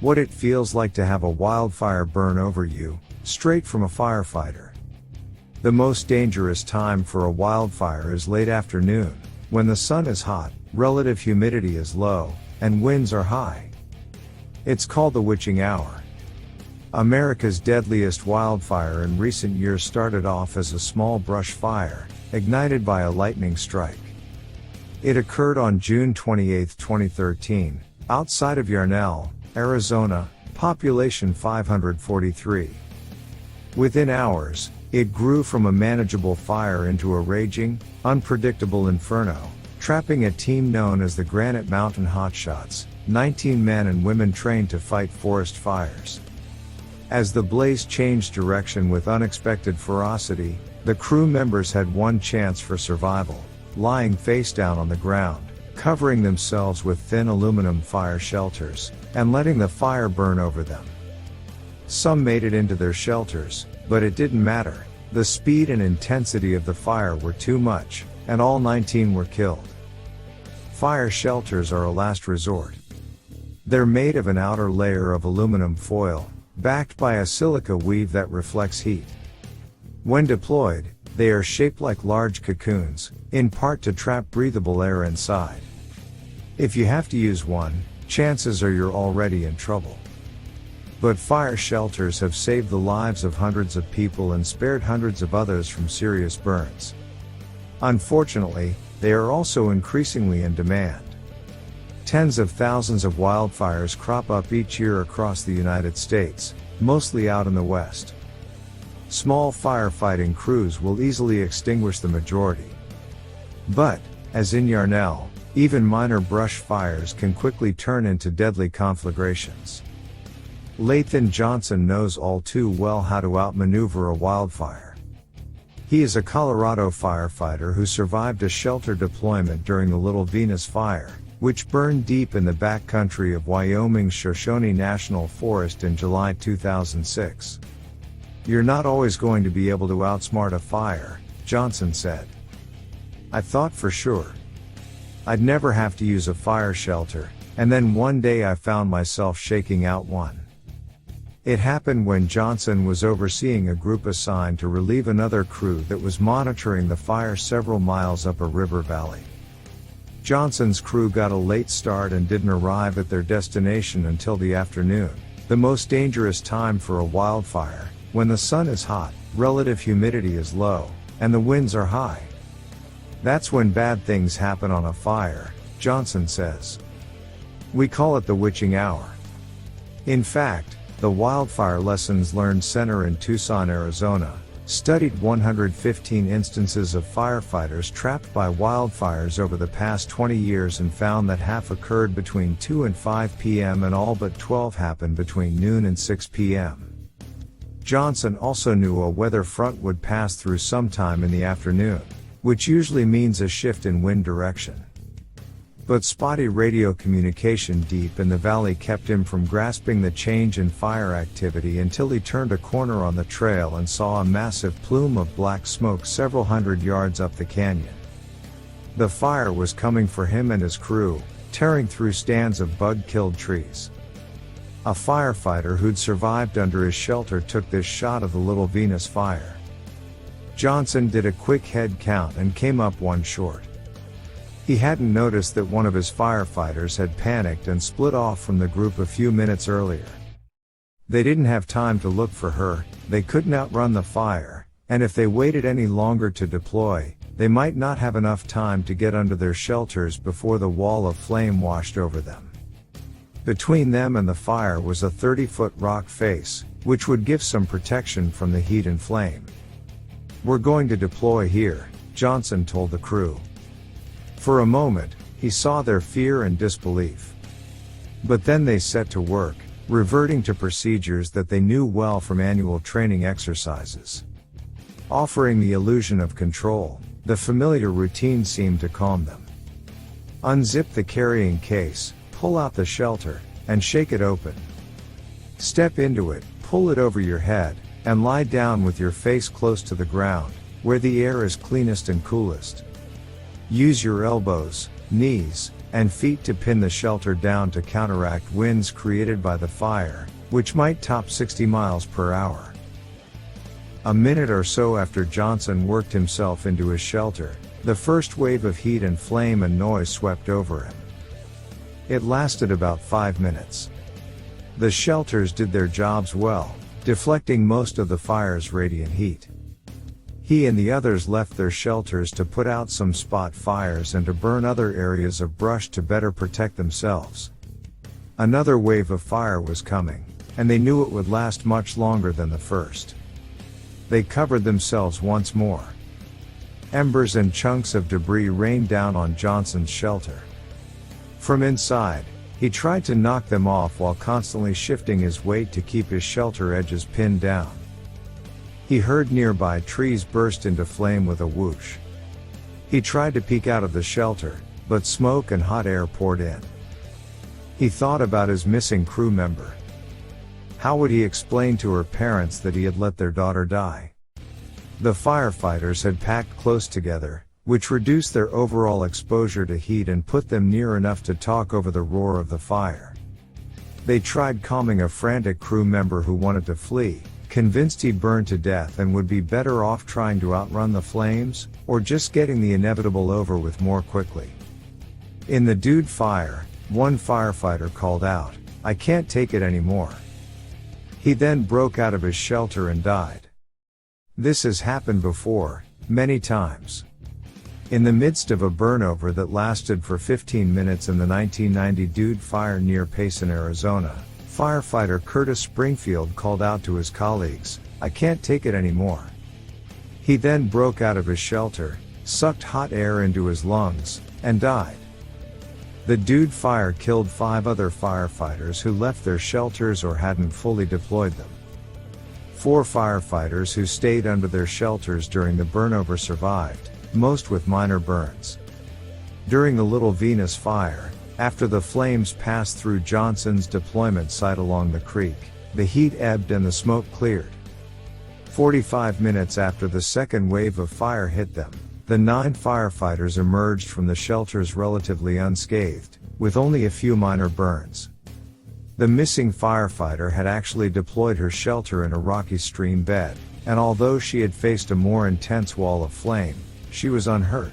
What it feels like to have a wildfire burn over you, straight from a firefighter. The most dangerous time for a wildfire is late afternoon, when the sun is hot, relative humidity is low, and winds are high. It's called the witching hour. America's deadliest wildfire in recent years started off as a small brush fire, ignited by a lightning strike. It occurred on June 28, 2013, outside of Yarnell, Arizona, population 543. Within hours, it grew from a manageable fire into a raging, unpredictable inferno, trapping a team known as the Granite Mountain Hotshots, 19 men and women trained to fight forest fires. As the blaze changed direction with unexpected ferocity, the crew members had one chance for survival: lying face down on the ground, covering themselves with thin aluminum fire shelters, and letting the fire burn over them. Some made it into their shelters, but it didn't matter. The speed and intensity of the fire were too much, and all 19 were killed. Fire shelters are a last resort. They're made of an outer layer of aluminum foil, backed by a silica weave that reflects heat. When deployed, they are shaped like large cocoons, in part to trap breathable air inside. If you have to use one, chances are you're already in trouble. But fire shelters have saved the lives of hundreds of people and spared hundreds of others from serious burns. Unfortunately, they are also increasingly in demand. Tens of thousands of wildfires crop up each year across the United States, mostly out in the West. Small firefighting crews will easily extinguish the majority. But, as in Yarnell, even minor brush fires can quickly turn into deadly conflagrations. Lathan Johnson knows all too well how to outmaneuver a wildfire. He is a Colorado firefighter who survived a shelter deployment during the Little Venus Fire, which burned deep in the backcountry of Wyoming's Shoshone National Forest in July 2006. "You're not always going to be able to outsmart a fire," Johnson said. "I thought for sure I'd never have to use a fire shelter, and then one day I found myself shaking out one." It happened when Johnson was overseeing a group assigned to relieve another crew that was monitoring the fire several miles up a river valley. Johnson's crew got a late start and didn't arrive at their destination until the afternoon, the most dangerous time for a wildfire, when the sun is hot, relative humidity is low, and the winds are high. "That's when bad things happen on a fire," Johnson says. "We call it the witching hour." In fact, the Wildfire Lessons Learned Center in Tucson, Arizona, studied 115 instances of firefighters trapped by wildfires over the past 20 years and found that half occurred between 2 and 5 p.m. and all but 12 happened between noon and 6 p.m. Johnson also knew a weather front would pass through sometime in the afternoon, which usually means a shift in wind direction. But spotty radio communication deep in the valley kept him from grasping the change in fire activity until he turned a corner on the trail and saw a massive plume of black smoke several hundred yards up the canyon. The fire was coming for him and his crew, tearing through stands of bug-killed trees. A firefighter who'd survived under his shelter took this shot of the Little Venus Fire. Johnson did a quick head count and came up one short. He hadn't noticed that one of his firefighters had panicked and split off from the group a few minutes earlier. They didn't have time to look for her, they couldn't outrun the fire, and if they waited any longer to deploy, they might not have enough time to get under their shelters before the wall of flame washed over them. Between them and the fire was a 30-foot rock face, which would give some protection from the heat and flame. "We're going to deploy here," Johnson told the crew. For a moment, he saw their fear and disbelief. But then they set to work, reverting to procedures that they knew well from annual training exercises. Offering the illusion of control, the familiar routine seemed to calm them. Unzip the carrying case, pull out the shelter, and shake it open. Step into it, pull it over your head, and lie down with your face close to the ground, where the air is cleanest and coolest. Use your elbows, knees, and feet to pin the shelter down to counteract winds created by the fire, which might top 60 miles per hour. A minute or so after Johnson worked himself into his shelter, the first wave of heat and flame and noise swept over him. It lasted about 5 minutes. The shelters did their jobs well, deflecting most of the fire's radiant heat. He and the others left their shelters to put out some spot fires and to burn other areas of brush to better protect themselves. Another wave of fire was coming, and they knew it would last much longer than the first. They covered themselves once more. Embers and chunks of debris rained down on Johnson's shelter. From inside, he tried to knock them off while constantly shifting his weight to keep his shelter edges pinned down. He heard nearby trees burst into flame with a whoosh. He tried to peek out of the shelter, but smoke and hot air poured in. He thought about his missing crew member. How would he explain to her parents that he had let their daughter die? The firefighters had packed close together, which reduced their overall exposure to heat and put them near enough to talk over the roar of the fire. They tried calming a frantic crew member who wanted to flee, convinced he'd burn to death and would be better off trying to outrun the flames, or just getting the inevitable over with more quickly. In the dude fire, one firefighter called out, "I can't take it anymore." He then broke out of his shelter and died. This has happened before, many times. In the midst of a burnover that lasted for 15 minutes in the 1990 Dude Fire near Payson, Arizona, firefighter Curtis Springfield called out to his colleagues, "I can't take it anymore." He then broke out of his shelter, sucked hot air into his lungs, and died. The Dude Fire killed 5 other firefighters who left their shelters or hadn't fully deployed them. 4 firefighters who stayed under their shelters during the burnover survived, most with minor burns. During the Little Venus fire, after the flames passed through Johnson's deployment site along the creek, the heat ebbed and the smoke cleared. 45 minutes after the second wave of fire hit them, the 9 firefighters emerged from the shelters relatively unscathed, with only a few minor burns. The missing firefighter had actually deployed her shelter in a rocky stream bed, and although she had faced a more intense wall of flame, she was unhurt.